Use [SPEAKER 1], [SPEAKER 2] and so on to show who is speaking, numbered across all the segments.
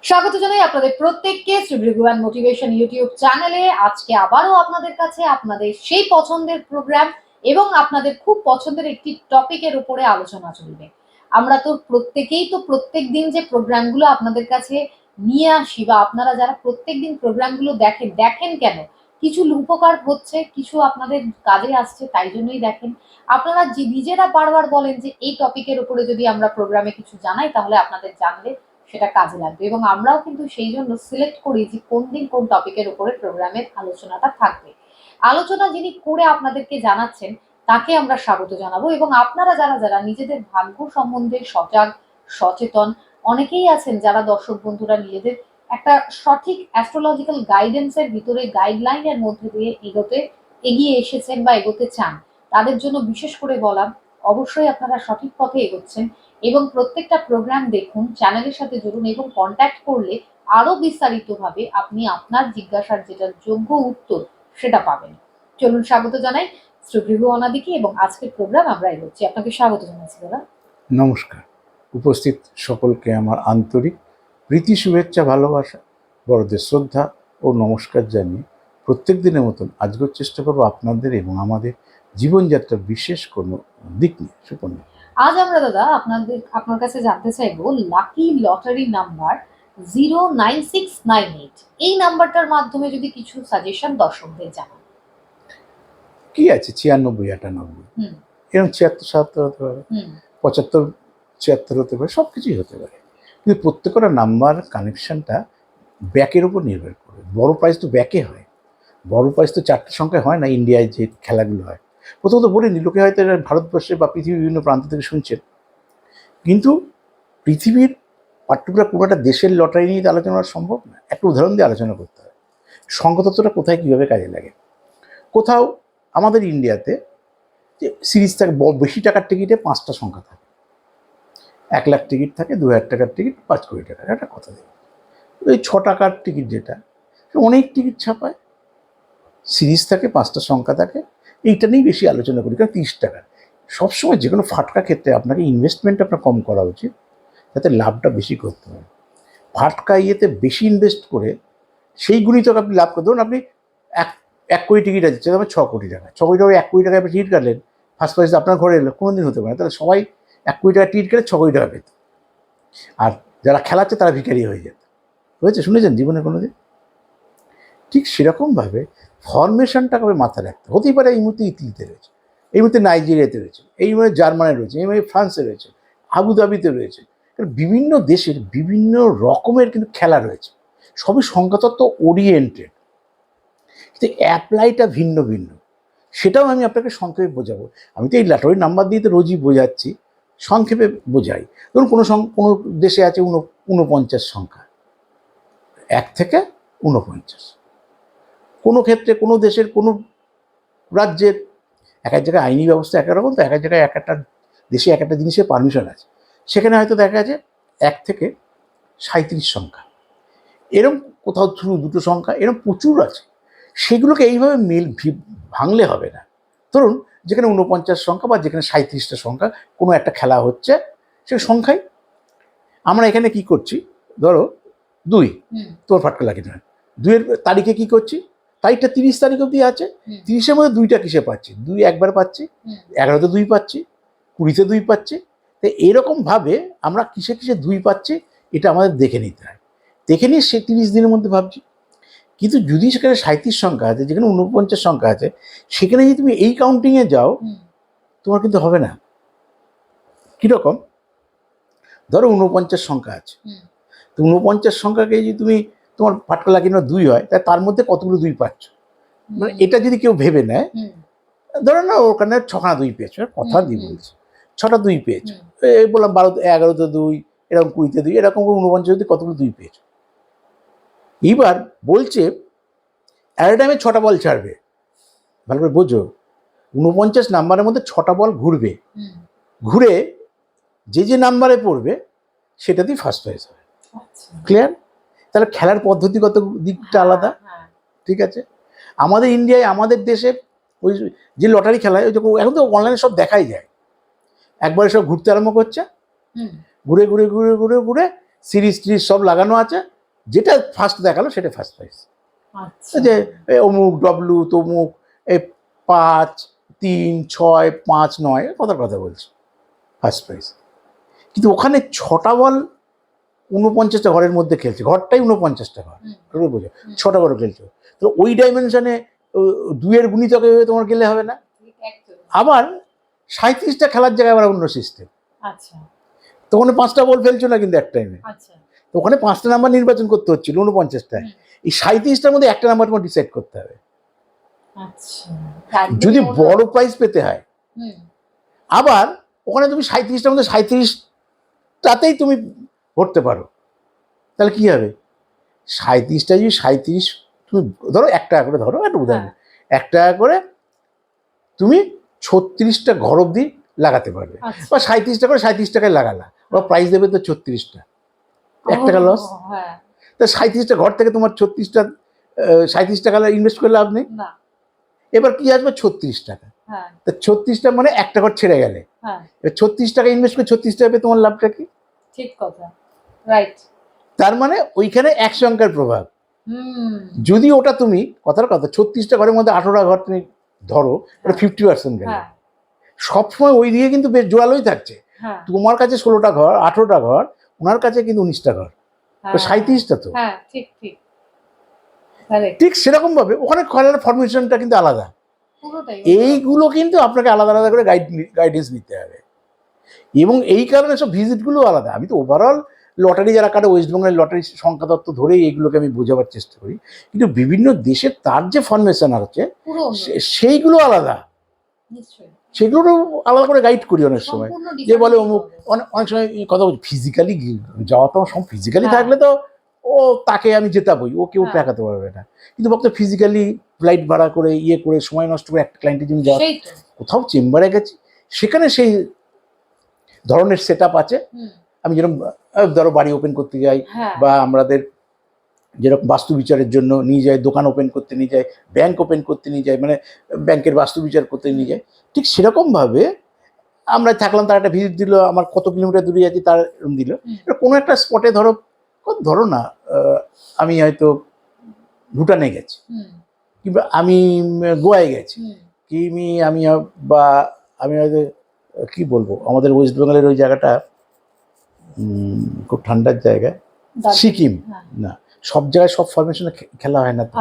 [SPEAKER 1] স্বাগত জানাই আপনাদের প্রত্যেককে শ্রীভৃগুয়ান মোটিভেশন ইউটিউব চ্যানেলে। আজকে আবারও আপনাদের কাছে আপনাদের সেই পছন্দের প্রোগ্রাম এবং আপনাদের খুব পছন্দের একটি টপিকের উপরে আলোচনা চলবে। আমরা তো প্রত্যেকেই তো প্রত্যেক দিন যে প্রোগ্রামগুলো আপনাদের কাছে নিয়ে আসি বা আপনারা যারা প্রত্যেক দিন প্রোগ্রামগুলো দেখেন কেন? কিছু উপকার হচ্ছে, কিছু আপনাদের কাজে আসছে তাই জন্যই দেখেন। আপনারা নিজেরা বারবার বলেন যে এই টপিকের উপরে যদি আমরা প্রোগ্রামে কিছু জানাই তাহলে আপনাদের জানলে সেটা কাজে লাগবে, এবং আমরাও কিন্তু সেই জন্য সিলেক্ট করি যে কোন দিন কোন টপিকের উপরে প্রোগ্রামের আলোচনাটা থাকবে। আলোচনা যিনি করে আপনাদেরকে জানাচ্ছেন তাকে আমরা স্বাগত জানাবো, এবং আপনারা যারা যারা নিজেদের ভাগ্য সম্বন্ধে সজাগ সচেতন, অনেকেই আছেন যারা দর্শক বন্ধুরা নিজেদের একটা সঠিক অ্যাস্ট্রোলজিক্যাল গাইডেন্সের ভিতরে গাইডলাইনের মধ্যে দিয়ে এগিয়ে এসেছেন বা এগোতে চান, তাদের জন্য বিশেষ করে বলা অবশ্যই আপনারা সঠিক পথে এগোচ্ছেন। এবং প্রত্যেকটা প্রোগ্রাম দেখুন, চ্যানেলের সাথে জুড়ুন এবং কন্ট্যাক্ট করলে আরো বিস্তারিতভাবে আপনি আপনার জিজ্ঞাসার যেটা যোগ্য উত্তর সেটা পাবেন। চলুন স্বাগত জানাই শ্রীভৃগু অনাদিকে, এবং আজকের প্রোগ্রাম আমরা এগোচ্ছি। আপনাকে স্বাগত জানাচ্ছি দাদা।
[SPEAKER 2] নমস্কার। উপস্থিত সকলকে আমার আন্তরিক প্রীতি, শুভেচ্ছা, ভালোবাসা, বড়দের শ্রদ্ধা ও নমস্কার জানিয়ে প্রত্যেক দিনের মতন আজকের চেষ্টা করবো আপনাদের এবং আমাদের জীবনযাত্রার বিশেষ কোনো দিক নিয়ে। সুপর্ণা,
[SPEAKER 1] আজ আমরা দাদা আপনার কাছে জানতে চাইবো লাকি লটারি নাম্বার 09698, এই নাম্বারটার মাধ্যমে যদি কিছু সাজেশন দর্শকদের জানান।
[SPEAKER 2] কি আছে 96, 98, এরকম 76, 77 হতে পারে, 75, 76 হতে পারে, সব কিছুই হতে পারে। কিন্তু প্রত্যেকটা নাম্বার কানেকশনটা ব্যাকের উপর নির্ভর করে। বড় প্রাইজ তো ব্যাকে হয়, বড় প্রাইজ তো 4টে সংখ্যায় হয় না। ইন্ডিয়ায় যে খেলাগুলো হয়, প্রথমত বলিনি, লোকে হয়তো এটা ভারতবর্ষে বা পৃথিবীর বিভিন্ন প্রান্ত থেকে শুনছেন, কিন্তু পৃথিবীর পার্টিকুলার কোনো একটা দেশের লটারি নিয়ে আলোচনা করা সম্ভব না। একটা উদাহরণ দিয়ে আলোচনা করতে হয় সংখ্যাতত্ত্বটা কোথায় কীভাবে কাজে লাগে। কোথাও আমাদের ইন্ডিয়াতে যে সিরিজ থাকে, বেশি টাকার টিকিটে 5টা সংখ্যা থাকে, 1 লাখ টিকিট থাকে, 2,000 টাকার টিকিট, 5 কোটি টাকার একটা কথা দেবে। ওই 6 টাকার টিকিট যেটা, অনেক টিকিট ছাপায়, সিরিজ থাকে, 5টা সংখ্যা থাকে, এইটা নিয়েই বেশি আলোচনা করি। কারণ 30 টাকা সবসময় যে কোনো ফাটকা ক্ষেত্রে আপনাকে ইনভেস্টমেন্ট আপনার কম করা উচিত, যাতে লাভটা বেশি করতে হয়। ফাটকা ইয়েতে বেশি ইনভেস্ট করে সেইগুলি তো আপনি লাভ করতে, ধরুন আপনি 1 কোটি টিকিট আছে, সেটা 6 কোটি টাকা, 6 কোটি টাকা 1 কোটি টাকা আপনি টিকিট কাটলেন, ফার্স্ট প্রাইজ আপনার ঘরে এলো, কোনো দিন হতে পারে। তাহলে সবাই 1 কোটি টাকা টিকিট কেটে 6 কোটি টাকা পেত, আর যারা খেলাচ্ছে তারা ভিখারি হয়ে যেত। হয়েছে, শুনেছেন জীবনে কোনো দিন? ঠিক সেরকমভাবে ফরমেশনটা কবে মাথায় রাখতে হতেই পারে। এই মুহূর্তে ইতালিতে রয়েছে, এই মুহূর্তে নাইজেরিয়াতে রয়েছে, এই মুহূর্তে জার্মানে রয়েছে, এই মুহূর্তে ফ্রান্সে রয়েছে, আবুধাবিতে রয়েছে। বিভিন্ন দেশের বিভিন্ন রকমের কিন্তু খেলা রয়েছে, সবই সংখ্যাতত্ত্ব ওরিয়েন্টেড, কিন্তু অ্যাপ্লাইটা ভিন্ন ভিন্ন। সেটাও আমি আপনাকে সংক্ষেপে বোঝাবো। আমি তো এই লটারির নাম্বার দিয়ে তো রোজই বোঝাচ্ছি, সংক্ষেপে বোঝাই। ধরুন কোনো দেশে আছে 49 সংখ্যা, 1 থেকে 49। কোনো ক্ষেত্রে কোনো দেশের কোনো রাজ্যের এক এক জায়গায় আইনি ব্যবস্থা এক এক রকম, তো এক এক জায়গায় এক একটা দেশে এক একটা জিনিসের পারমিশন আছে। সেখানে হয়তো দেখা যাচ্ছে 1 থেকে 37 সংখ্যা, এরকম কোথাও থ্রু 2টো সংখ্যা, এরকম প্রচুর আছে। সেগুলোকে এইভাবে ভাঙলে হবে না। ধরুন যেখানে 49 সংখ্যা বা যেখানে 37টা সংখ্যা কোনো একটা খেলা হচ্ছে, সে সংখ্যায় আমরা এখানে কি করছি, ধরো 2, তোর ফাটকা লাগে না, 2-এর তারিখে কি করছি, তারিখটা 30 তারিখ অবধি আছে, 30-এর মধ্যে 2টা কিসে পাচ্ছি, 2 একবার পাচ্ছি, 11তে 2 পাচ্ছি, 20-তে 2 পাচ্ছি। তো এরকমভাবে আমরা কিসে কিসে 2 পাচ্ছি এটা আমাদের দেখে নিতে হয়। দেখে নিয়ে সে 30 দিনের মধ্যে ভাবছি। কিন্তু যদি সেখানে 37 সংখ্যা আছে, যেখানে 49 সংখ্যা আছে, সেখানে যদি তুমি এই কাউন্টিংয়ে যাও, তোমার কিন্তু হবে না। কীরকম? ধরো 49 সংখ্যা আছে, তো 49 সংখ্যাকে যদি তুমি তোমার ফাটকা লাগিয়ে 2 হয়, তার মধ্যে কতগুলো 2 পাচ্ছ, মানে এটা যদি কেউ ভেবে নেয়, ধরো না ওখানে 6খানা 2 পেয়েছো, কথা দিয়ে বলছি, 6টা 2 পেয়েছো, এই বললাম 11তে 2, এরকম 20-তে 2, এরকম 49 যদি কতগুলো 2 পেয়েছো। এইবার বলছে অ্যাট এ টাইমে 6টা বল ছাড়বে। ভালো করে বোঝো, 49 নাম্বারের মধ্যে 6টা বল ঘুরবে, ঘুরে যে নাম্বারে পড়বে সেটাতেই ফার্স্ট প্রাইজ হবে। ক্লিয়ার? তাহলে খেলার পদ্ধতিগত দিকটা আলাদা। ঠিক আছে, আমাদের ইন্ডিয়ায়, আমাদের দেশে ওই যে লটারি খেলায়, ওই এখন তো অনলাইনে সব দেখাই যায়, একবারে সব ঘুরতে আরম্ভ করছে, ঘুরে ঘুরে ঘুরে ঘুরে ঘুরে সিরিজ টিরিজ সব লাগানো আছে, যেটা ফার্স্ট দেখালো সেটা ফার্স্ট প্রাইজ।
[SPEAKER 1] আচ্ছা
[SPEAKER 2] যে অমুক ডব্লু তমুক 5, 3, 6, 5, 9 কথার কথা বলছি ফার্স্ট প্রাইজ। কিন্তু ওখানে 6টা বল 49টা ঘরের মধ্যে খেলছে, ঘরটাই 49টা ঘর, বোঝো 6টা বল খেলছে। তো ওই ডাইমেনশনে 2-এর গুণিতকে তোমার গেলে হবে না। আবার 37টা খেলার জায়গায় আবার অন্য সিস্টেম।
[SPEAKER 1] আচ্ছা
[SPEAKER 2] তো ওখানে 5টা বল ফেলছো না কিন্তু এক টাইমে,
[SPEAKER 1] আচ্ছা
[SPEAKER 2] তো ওখানে 5টা নাম্বার নির্বাচন করতে হচ্ছিল 49টায়। এই 37টার মধ্যে একটা নাম্বার তোমার ডিসাইড করতে হবে
[SPEAKER 1] আচ্ছা
[SPEAKER 2] যদি বড় প্রাইজ পেতে হয়। আবার ওখানে তুমি 37টার মধ্যে 37টাতেই তুমি ভরতে পারো, তাহলে কি হবে? 37টা যদি 37 তুমি ধরো 1 টাকা করে, ধরো একটা উদাহরণ, 1 টাকা করে তুমি 36টা ঘর অবধি লাগাতে পারবে, বা 37টা করে 37 টাকায় লাগালা, বা প্রাইস দেবে তো 36টা, 1 টাকা লস। তা 37টা ঘর থেকে তোমার 37 টাকা ইনভেস্ট করে লাভ নেই। এবার কি আসবে? 36 টাকা। তা 36টা মানে 1টা ঘর ছেড়ে গেলে, 36 টাকা ইনভেস্ট করে 36 টাকা তোমার লাভটা কি?
[SPEAKER 1] ঠিক কথা, রাইট।
[SPEAKER 2] তার মানে ওইখানে এক সংখ্যার প্রভাব। যদি ওটা তুমি কথার কথা 36টা ঘরের মধ্যে 18টা ঘর তুমি ধরো, ওটা 50% গেল, সবসময় ওই দিকে কিন্তু বেশ জোরালোই থাকছে। তোমার কাছে 16টা ঘর 18টা ঘর, ওনার কাছে কিন্তু 19টা ঘর, তো 37টা তো
[SPEAKER 1] ঠিক ঠিক
[SPEAKER 2] ঠিক সেরকম ভাবে ওখানে খেলার ফরমেশনটা কিন্তু আলাদা। এইগুলো কিন্তু আপনাকে আলাদা আলাদা করে গাইডেন্স নিতে হবে, এবং এই কারণে সব ভিজিটগুলো আলাদা। আমি তো ওভারঅল লটারি যারা কাটে, ওয়েস্ট বেঙ্গলের লটারি সংখ্যা তত্ত্ব ধরেই এইগুলোকে আমি বোঝাবার চেষ্টা করি, কিন্তু বিভিন্ন দেশে তার যে ফরমেশন আছে সেইগুলো আলাদা, সেগুলো আলাদা করে গাইড করি অনেক সময়। যে বলে অমুক, অনেক সময় কথা বলছি ফিজিক্যালি যাওয়া, তো সব ফিজিক্যালি থাকলে তো ও তাকে আমি জেতাবই, ও কেউ ঠেকাতে পারবে না। কিন্তু বলতে ফিজিক্যালি ফ্লাইট ভাড়া করে ইয়ে করে সময় নষ্ট করে একটা ক্লায়েন্টের জন্য যাওয়া, কোথাও চেম্বারে গেছি সেখানে সেই ধরনের সেট আপ আছে। আমি যেরকম ধরো বাড়ি ওপেন করতে যাই, বা আমাদের যেরকম বাস্তু বিচারের জন্য নিয়ে যাই, দোকান ওপেন করতে নিয়ে যাই, ব্যাংক ওপেন করতে নিয়ে যাই, মানে ব্যাংকের বাস্তু বিচার করতে নিয়ে যাই, ঠিক সেরকমভাবে আমরা থাকলাম, তার একটা ভিজিট দিল, আমার কত কিলোমিটার দূরে যাচ্ছি তার দিল। কোনো একটা স্পটে ধরো না আমি হয়তো ভুটানে গেছি, কিংবা আমি গোয়ায় গেছি, বা আমি হয়তো কি বলবো, আমাদের ওয়েস্ট বেঙ্গলের ওই জায়গাটা খুব ঠান্ডার জায়গা, সিকিম। না, সব জায়গায় সব ফরমেশনে খেলা হয় না তো।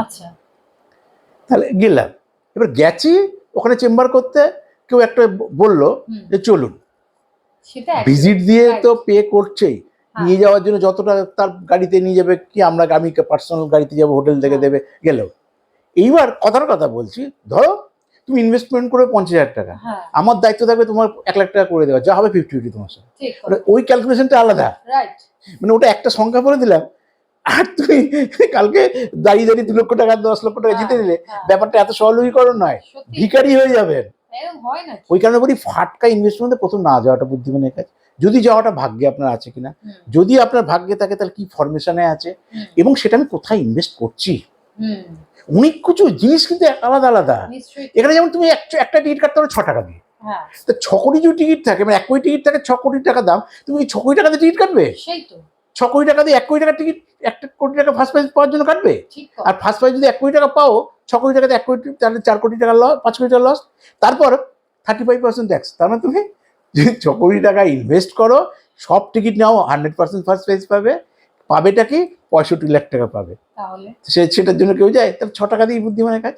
[SPEAKER 2] তাহলে গেলাম, এবার গেছি ওখানে চেম্বার করতে, কেউ একটা বললো যে চলুন, ভিজিট দিয়ে তো পে করছেই, নিয়ে যাওয়ার জন্য যতটা তার গাড়িতে নিয়ে যাবে, কি আমি পার্সোনাল গাড়িতে যাবো, হোটেল থেকে দেবে, গেলেও। এইবার কথার কথা বলছি, ধরো তুমি ইনভেস্টমেন্ট করে 50,000 টাকা, আমার দায়িত্ব থাকবে তোমার 1 লাখ টাকা করে দেওয়া, যা হবে 50-50 তোমার সাথে। ওই ক্যালকুলেশনটা আলাদা, মানে ওটা একটা সংখ্যা বলে দিলাম, আর তুমি কালকে দাঁড়িয়ে 2 লক্ষ টাকা 10 লক্ষ টাকা জিতে দিলে, ব্যাপারটা এত সরলীকরণ নয়, ভিখারি হয়ে যাবেন। ওই কারণে বলি ফাটকা ইনভেস্টমেন্টে প্রথম না যাওয়াটা বুদ্ধিমানের কাজ। যদি যাওয়াটা ভাগ্যে আপনার আছে কিনা, যদি আপনার ভাগ্যে থাকে তাহলে কি ফরমেশনে আছে, এবং সেটা আমি কোথায় ইনভেস্ট করছি, অনেক কিছু জিনিস কিন্তু আলাদা আলাদা। এখানে যেমন তুমি একটা টিকিট কাটতে পারো 6 টাকা দিয়ে, তো 6 কোটি যদি টিকিট থাকে, মানে 1 কোটি টিকিট থাকে, 6 কোটি টাকা দাম, তুমি 6 কোটি টাকা দিয়ে টিকিট কাটবে? 6 কোটি টাকা দিয়ে 1 কোটি টাকার টিকিট 1 কোটি টাকা ফার্স্ট প্রাইজ পাওয়ার জন্য কাটবে? আর ফার্স্ট প্রাইজ যদি 1 কোটি টাকা পাও, 6 কোটি টাকাতে 1 কোটি, তাহলে 4 কোটি টাকা লস, 5 কোটি টাকা লস, তারপর 35% ট্যাক্স। তার মানে তুমি যদি 6 কোটি টাকা ইনভেস্ট করো, সব টিকিট নাও, 100% ফার্স্ট প্রাইজ পাবেটা কি 65 লাখ টাকা পাবে। সেটার জন্য কেউ যায়? তাহলে 6 টাকা দিয়ে বুদ্ধিমানের কাজ।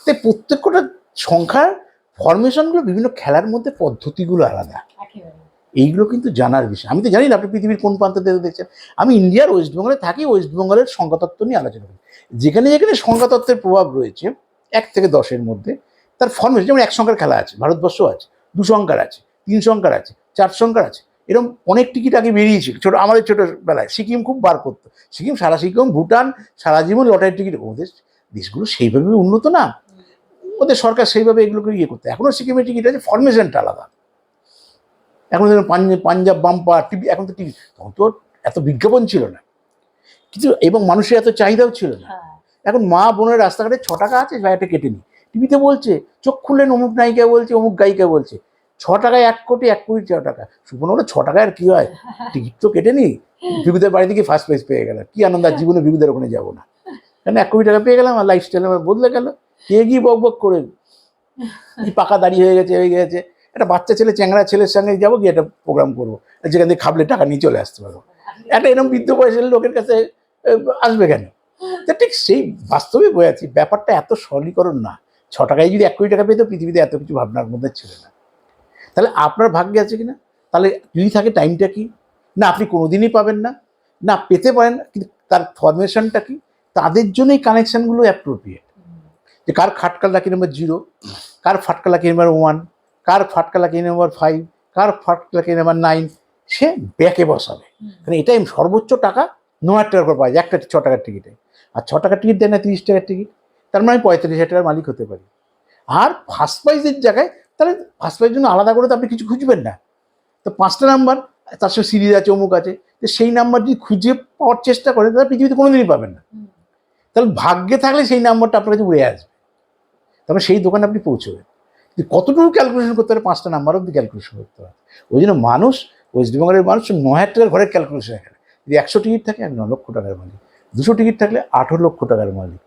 [SPEAKER 2] তাই প্রত্যেকটা সংখ্যার ফরমেশনগুলো, বিভিন্ন খেলার মধ্যে পদ্ধতিগুলো আলাদা, এইগুলো কিন্তু জানার বিষয়। আমি তো জানি না আপনি পৃথিবীর কোন প্রান্ত দেখছেন, আমি ইন্ডিয়ার ওয়েস্ট বেঙ্গলে থাকি, ওয়েস্ট বেঙ্গলের সংখ্যাতত্ত্ব নিয়ে আলোচনা করি। যেখানে যেখানে সংখ্যাতত্ত্বের প্রভাব রয়েছে 1 থেকে 10-এর মধ্যে, তার ফরমেশন, যেমন 1 সংখ্যার খেলা আছে, ভারতবর্ষ আছে, 2 সংখ্যার আছে, 3 সংখ্যার আছে, 4 সংখ্যার আছে, এরকম অনেক টিকিট আগে বেরিয়েছিল। আমাদের ছোটবেলায় সিকিম খুব বার করতো, সিকিম, ভুটান সারা জীবন লটারির টিকিট। ওদের দেশগুলো সেইভাবে উন্নত না, ওদের সরকার সেইভাবে এগুলোকে ইয়ে করতে। এখনও সিকিমের টিকিট আছে, ফরমেশনটা আলাদা। এখন পাঞ্জাব বাম্পার টিভি, এখন তো টিভি, তখন তো এত বিজ্ঞাপন ছিল না, কিন্তু এবং মানুষের এত চাহিদাও ছিল না। এখন মা বোনের রাস্তাঘাটে 6 টাকা আছে, ভাইটা কেটে নি, টিভিতে বলছে, চোখ খুললেন অমুক নায়িকা বলছে, অমুক গায়িকা বলছে, টাকায় 1,00,00,000 সুপর্ণ বলে 6 টাকায় আর কি হয়, টিকিট তো কেটে নি, বিভূদের বাড়ি থেকে ফার্স্ট প্রাইজ পেয়ে গেলাম, কি আনন্দ, আর জীবনে বিভূদের ওখানে যাবো না, কেন 1,00,00,000 পেয়ে গেলাম, আর লাইফস্টাইল আমার বদলে গেল। কে গিয়ে বক বক করে এই পাকা দাড়ি হয়ে গেছে, একটা বাচ্চা ছেলে চ্যাংড়া ছেলের সঙ্গে যাবো, গিয়ে একটা প্রোগ্রাম করবো, যেখান থেকে খাবলে টাকা নিয়ে চলে আসতে পারবো, একটা এরকম বৃদ্ধ বয়সের লোকের কাছে আসবে কেন? তা ঠিক সেই বাস্তবে বোঝাচ্ছি, ব্যাপারটা এত সরলীকরণ না। 6 টাকায় যদি 1,00,00,000 পেতো, পৃথিবীতে এত কিছু ভাবনার মধ্যে ছিল না। তাহলে আপনার ভাগ্যে আছে কিনা? তাহলে যদি থাকে, টাইমটা কি না আপনি কোনোদিনই পাবেন না, না পেতে পারেন, কিন্তু তার ফরমেশনটা কি? তাদের জন্য এই কানেকশনগুলো অ্যাপ্রোপ্রিয়েট। যে কার খাটকা লাকি নাম্বার 0, কার ফাটকা লাকি নাম্বার 1, কার ফাটকা লাকি নাম্বার 5, কার ফাটকা লাকি নাম্বার 9, সে ব্যাকে বসাবে। কারণ এটাই সর্বোচ্চ টাকা 9,000 টাকা করে পাওয়া যায় একটা 6 টাকার টিকিটে। আর 6 টাকার টিকিট দেয় না 30 টাকার টিকিট, তার মানে আমি 35,000 টাকার মালিক হতে পারি। আর ফার্স্ট প্রাইজের জায়গায়, তাহলে ফার্স্ট প্রাইজের জন্য আলাদা করে তো আপনি কিছু খুঁজবেন না, তো 5টা নাম্বার, তার সঙ্গে সিরিজ আছে, অমুক আছে, তো সেই নাম্বার যদি খুঁজে পাওয়ার চেষ্টা করেন, তাহলে পৃথিবীতে কোনোদিনই পাবেন না। তাহলে ভাগ্যে থাকলে সেই নাম্বারটা আপনার কাছে উড়ে আসবে, তারপরে সেই দোকানে আপনি পৌঁছবেন। কিন্তু কতটুকু ক্যালকুলেশন করতে পারে, 5টা নাম্বার অব্দি ক্যালকুলেশন করতে পারে। ওই জন্য মানুষ, ওয়েস্ট বেঙ্গলের মানুষ 9,000 টাকার ঘরের ক্যালকুলেশন এখানে। যদি 100 টিকিট থাকে, আমি 9 লক্ষ টাকার মালিক, 200 টিকিট থাকলে 18 লক্ষ টাকার মালিক।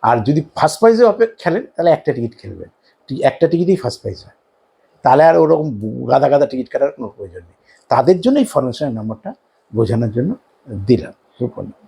[SPEAKER 2] আর যদি ফার্স্ট প্রাইজে খেলেন, তাহলে একটা টিকিট খেলবেন, একটা টিকিটেই ফার্স্ট প্রাইজ হয়, তাহলে আর ওরকম গাদা গাদা টিকিট কাটার কোনো প্রয়োজন নেই। তাদের জন্য এই ফরমেশনের নাম্বারটা বোঝানোর জন্য দিলাম।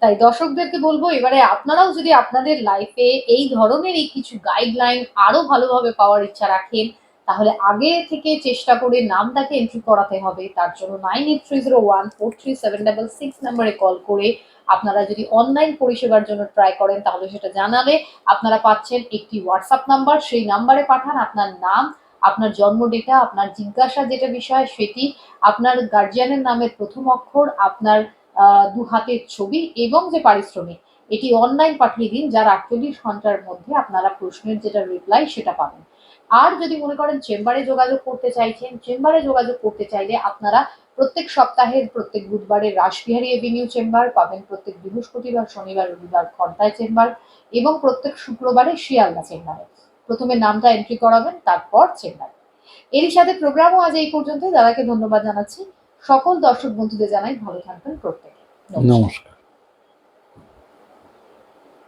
[SPEAKER 1] তাই দর্শকদেরকে বলবো, এবারে আপনারাও যদি আপনাদের লাইফে এই ধরনেরই কিছু গাইডলাইন আরো ভালোভাবে পাওয়ার ইচ্ছা রাখেন, তাহলে আগে থেকে চেষ্টা করে নামটাকে এন্ট্রি করাতে হবে। তার জন্য 9830143766 নাম্বারে কল করে আপনারা যদি অনলাইন পরিষেবার জন্য ট্রাই করেন, তাহলে সেটা জানালে আপনারা পাচ্ছেন একটি হোয়াটসঅ্যাপ নাম্বার। সেই নাম্বারে পাঠান আপনার নাম, আপনার জন্ম ডেটা, আপনার জিজ্ঞাসা যেটা বিষয় সেটি, আপনার গার্জিয়ানের নামের প্রথম অক্ষর, আপনার 2 হাতের ছবি এবং যে পারিশ্রমিক, এটি অনলাইন পাঠিয়ে দিন, যার 48 ঘন্টার মধ্যে আপনারা প্রশ্নের যেটা রিপ্লাই সেটা পাবেন। আর যদি মনে করেন চেম্বারে যোগাযোগ করতে চাইছেন, চেম্বারে যোগাযোগ করতে চাইলে আপনারা প্রত্যেক সপ্তাহের প্রত্যেক বুধবারে রাসবিহারী এভিনিউ চেম্বার পাবেন, প্রত্যেক বৃহস্পতিবার, শনিবার, রবিবার খড়দায় চেম্বার, এবং প্রত্যেক শুক্রবারে শিয়ালদা চেম্বারে। প্রথমে নামটা এন্ট্রি করাবেন, তারপর চেম্বার। এরই সাথে প্রোগ্রামও আজ এই পর্যন্ত। দাদাকে ধন্যবাদ জানাচ্ছি। সকল দর্শক বন্ধুদের জানাই ভালো থাকবেন প্রত্যেকে।
[SPEAKER 2] নমস্কার।